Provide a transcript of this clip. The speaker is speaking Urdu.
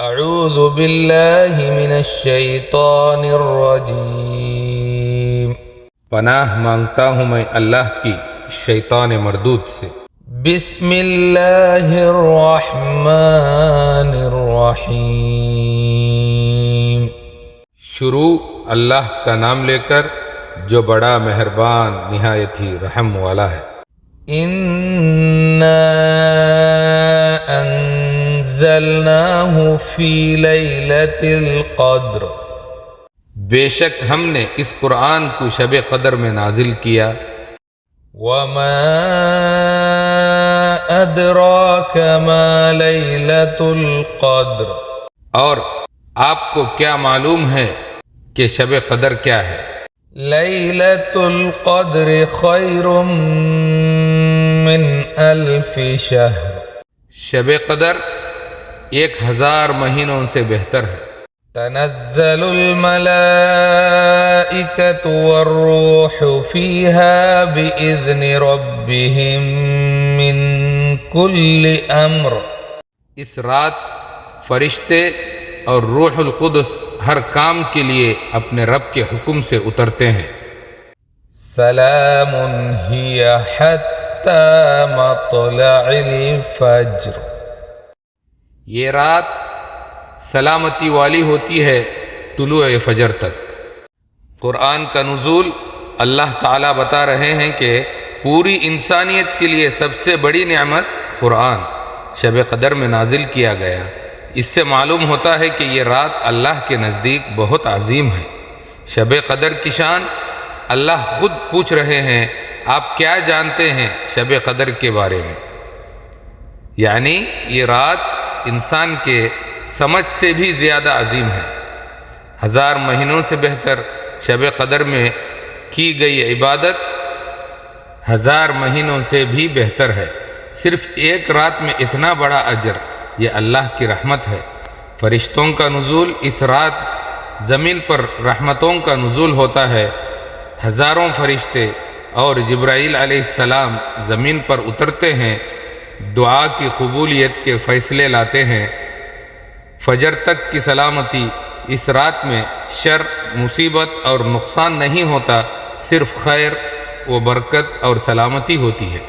اعوذ باللہ من الشیطان الرجیم، پناہ مانگتا ہوں میں اللہ کی شیطان مردود سے۔ بسم اللہ الرحمن الرحیم، شروع اللہ کا نام لے کر جو بڑا مہربان نہایت ہی رحم والا ہے۔ انا انزلناہ فی لیلۃ القدر، بے شک ہم نے اس قرآن کو شب قدر میں نازل کیا۔ وما ادراک ما لیلۃ القدر، اور آپ کو کیا معلوم ہے کہ شب قدر کیا ہے؟ لیلۃ القدر خیر من الف شہر، شب قدر 1000 مہینوں سے بہتر ہے۔ تنزل الملائکۃ والروح فیہا بإذن ربہم من کل امر، اس رات فرشتے اور روح القدس ہر کام کے لیے اپنے رب کے حکم سے اترتے ہیں۔ سلام ہی حتی مطلع الفجر، یہ رات سلامتی والی ہوتی ہے طلوع فجر تک۔ قرآن کا نزول اللہ تعالیٰ بتا رہے ہیں کہ پوری انسانیت کے لیے سب سے بڑی نعمت قرآن شب قدر میں نازل کیا گیا۔ اس سے معلوم ہوتا ہے کہ یہ رات اللہ کے نزدیک بہت عظیم ہے۔ شب قدر کی شان اللہ خود پوچھ رہے ہیں، آپ کیا جانتے ہیں شب قدر کے بارے میں؟ یعنی یہ رات انسان کے سمجھ سے بھی زیادہ عظیم ہے۔ 1000 مہینوں سے بہتر شب قدر میں کی گئی عبادت 1000 مہینوں سے بھی بہتر ہے۔ صرف ایک رات میں اتنا بڑا اجر، یہ اللہ کی رحمت ہے۔ فرشتوں کا نزول اس رات زمین پر رحمتوں کا نزول ہوتا ہے۔ ہزاروں فرشتے اور جبرائیل علیہ السلام زمین پر اترتے ہیں، دعا کی قبولیت کے فیصلے لاتے ہیں۔ فجر تک کی سلامتی، اس رات میں شر، مصیبت اور نقصان نہیں ہوتا، صرف خیر و برکت اور سلامتی ہوتی ہے۔